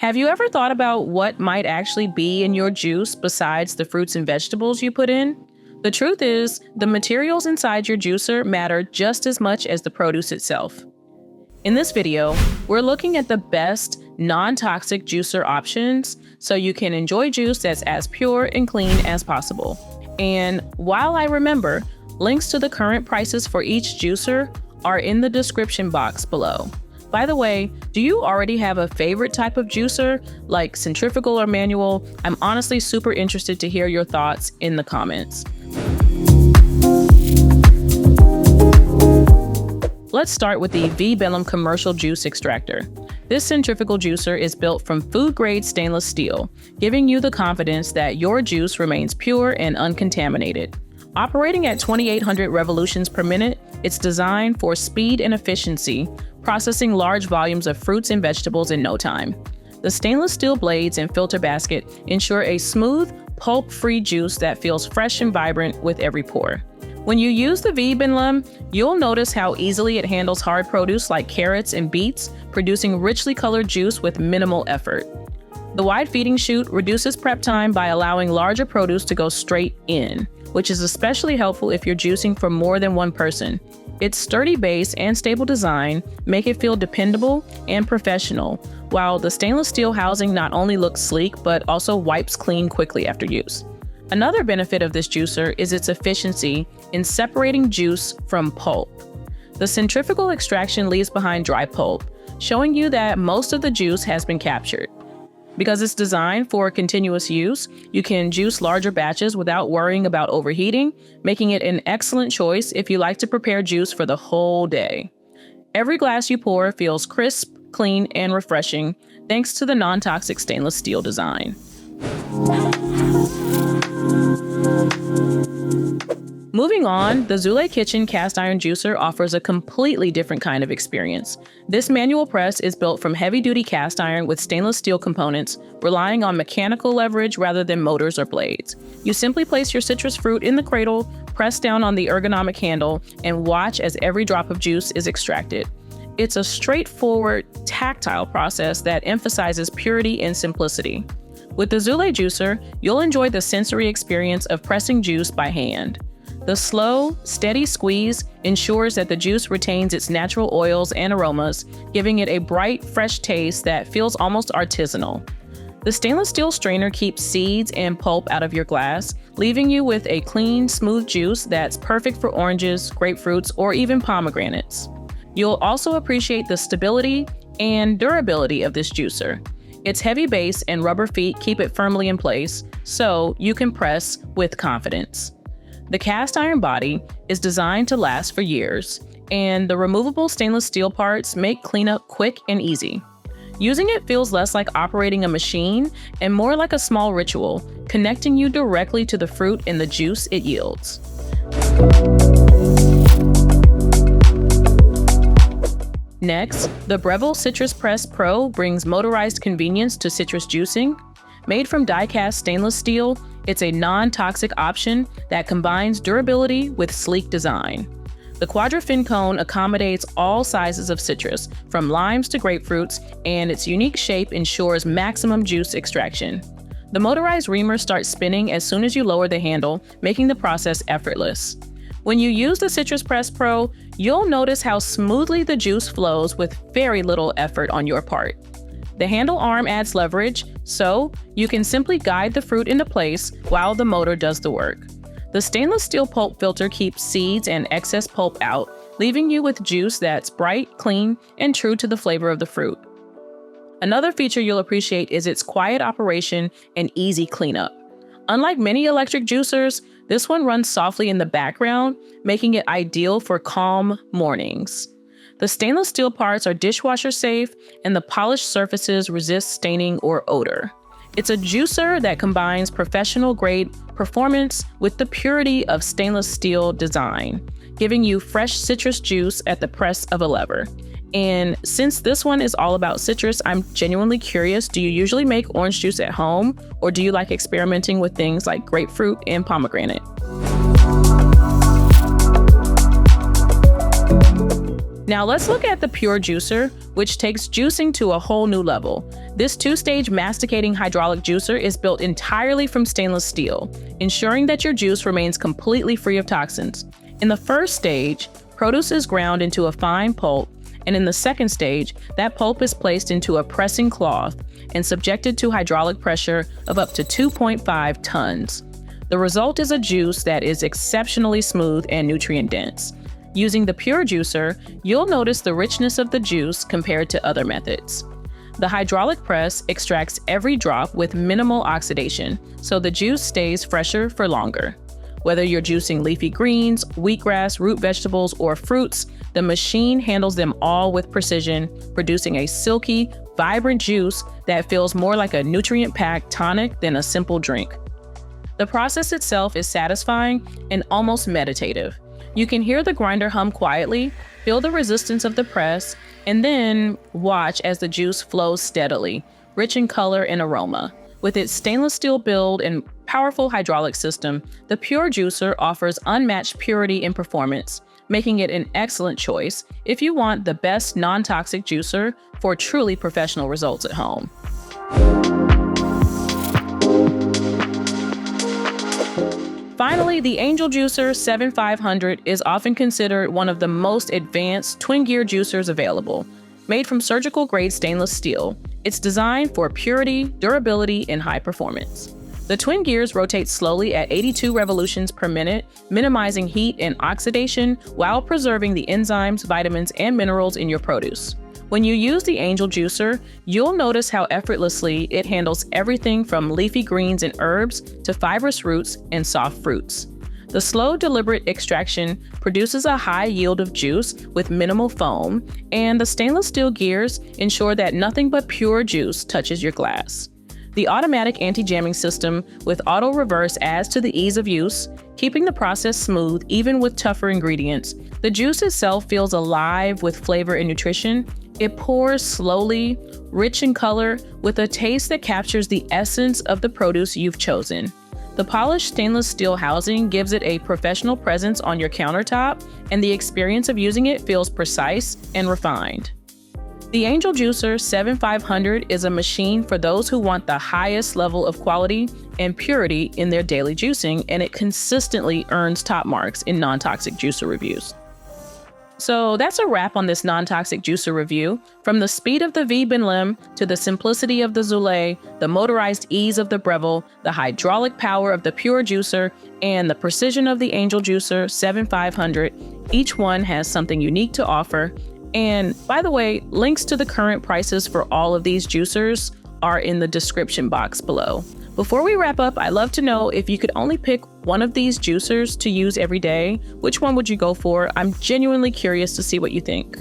Have you ever thought about what might actually be in your juice besides the fruits and vegetables you put in? The truth is, the materials inside your juicer matter just as much as the produce itself. In this video, we're looking at the best non-toxic juicer options so you can enjoy juice that's as pure and clean as possible. And while I remember, links to the current prices for each juicer are in the description box below. By the way, do you already have a favorite type of juicer, like centrifugal or manual? I'm honestly super interested to hear your thoughts in the comments. Let's start with the VBENLEM commercial juice extractor. This centrifugal juicer is built from food-grade stainless steel, giving you the confidence that your juice remains pure and uncontaminated. Operating at 2,800 revolutions per minute, it's designed for speed and efficiency, processing large volumes of fruits and vegetables in no time. The stainless steel blades and filter basket ensure a smooth, pulp-free juice that feels fresh and vibrant with every pour. When you use the VBENLEM, you'll notice how easily it handles hard produce like carrots and beets, producing richly colored juice with minimal effort. The wide feeding chute reduces prep time by allowing larger produce to go straight in, which is especially helpful if you're juicing for more than one person. Its sturdy base and stable design make it feel dependable and professional, while the stainless steel housing not only looks sleek, but also wipes clean quickly after use. Another benefit of this juicer is its efficiency in separating juice from pulp. The centrifugal extraction leaves behind dry pulp, showing you that most of the juice has been captured. Because it's designed for continuous use, you can juice larger batches without worrying about overheating, making it an excellent choice if you like to prepare juice for the whole day. Every glass you pour feels crisp, clean, and refreshing, thanks to the non-toxic stainless steel design. Moving on, the Zulay Kitchen cast iron juicer offers a completely different kind of experience. This manual press is built from heavy-duty cast iron with stainless steel components, relying on mechanical leverage rather than motors or blades. You simply place your citrus fruit in the cradle, press down on the ergonomic handle, and watch as every drop of juice is extracted. It's a straightforward, tactile process that emphasizes purity and simplicity. With the Zulay juicer, you'll enjoy the sensory experience of pressing juice by hand. The slow, steady squeeze ensures that the juice retains its natural oils and aromas, giving it a bright, fresh taste that feels almost artisanal. The stainless steel strainer keeps seeds and pulp out of your glass, leaving you with a clean, smooth juice that's perfect for oranges, grapefruits, or even pomegranates. You'll also appreciate the stability and durability of this juicer. Its heavy base and rubber feet keep it firmly in place, so you can press with confidence. The cast iron body is designed to last for years, and the removable stainless steel parts make cleanup quick and easy. Using it feels less like operating a machine and more like a small ritual, connecting you directly to the fruit and the juice it yields. Next, the Breville Citrus Press Pro brings motorized convenience to citrus juicing. Made from die-cast stainless steel, it's a non-toxic option that combines durability with sleek design. The quadra-fin cone accommodates all sizes of citrus, from limes to grapefruits, and its unique shape ensures maximum juice extraction. The motorized reamer starts spinning as soon as you lower the handle, making the process effortless. When you use the Citrus Press Pro, you'll notice how smoothly the juice flows with very little effort on your part. The handle arm adds leverage, so you can simply guide the fruit into place while the motor does the work. The stainless steel pulp filter keeps seeds and excess pulp out, leaving you with juice that's bright, clean, and true to the flavor of the fruit. Another feature you'll appreciate is its quiet operation and easy cleanup. Unlike many electric juicers, this one runs softly in the background, making it ideal for calm mornings. The stainless steel parts are dishwasher safe, and the polished surfaces resist staining or odor. It's a juicer that combines professional-grade performance with the purity of stainless steel design, giving you fresh citrus juice at the press of a lever. And since this one is all about citrus, I'm genuinely curious, do you usually make orange juice at home, or do you like experimenting with things like grapefruit and pomegranate? Now let's look at the Pure Juicer, which takes juicing to a whole new level. This two-stage masticating hydraulic juicer is built entirely from stainless steel, ensuring that your juice remains completely free of toxins. In the first stage, produce is ground into a fine pulp, and in the second stage, that pulp is placed into a pressing cloth and subjected to hydraulic pressure of up to 2.5 tons. The result is a juice that is exceptionally smooth and nutrient-dense. Using the Pure Juicer, you'll notice the richness of the juice compared to other methods. The hydraulic press extracts every drop with minimal oxidation, so the juice stays fresher for longer. Whether you're juicing leafy greens, wheatgrass, root vegetables, or fruits, the machine handles them all with precision, producing a silky, vibrant juice that feels more like a nutrient-packed tonic than a simple drink. The process itself is satisfying and almost meditative. You can hear the grinder hum quietly, feel the resistance of the press, and then watch as the juice flows steadily, rich in color and aroma. With its stainless steel build and powerful hydraulic system, the Pure Juicer offers unmatched purity and performance, making it an excellent choice if you want the best non-toxic juicer for truly professional results at home. Finally, the Angel Juicer 7500 is often considered one of the most advanced twin-gear juicers available. Made from surgical-grade stainless steel, it's designed for purity, durability, and high performance. The twin gears rotate slowly at 82 revolutions per minute, minimizing heat and oxidation while preserving the enzymes, vitamins, and minerals in your produce. When you use the Angel Juicer, you'll notice how effortlessly it handles everything from leafy greens and herbs to fibrous roots and soft fruits. The slow, deliberate extraction produces a high yield of juice with minimal foam, and the stainless steel gears ensure that nothing but pure juice touches your glass. The automatic anti-jamming system with auto reverse adds to the ease of use, keeping the process smooth even with tougher ingredients. The juice itself feels alive with flavor and nutrition. It pours slowly, rich in color, with a taste that captures the essence of the produce you've chosen. The polished stainless steel housing gives it a professional presence on your countertop, and the experience of using it feels precise and refined. The Angel Juicer 7500 is a machine for those who want the highest level of quality and purity in their daily juicing, and it consistently earns top marks in non-toxic juicer reviews. So that's a wrap on this non-toxic juicer review. From the speed of the VBENLEM to the simplicity of the Zulay, the motorized ease of the Breville, the hydraulic power of the Pure Juicer, and the precision of the Angel Juicer 7500, each one has something unique to offer. And by the way, links to the current prices for all of these juicers are in the description box below. Before we wrap up, I'd love to know if you could only pick one of these juicers to use every day, which one would you go for? I'm genuinely curious to see what you think.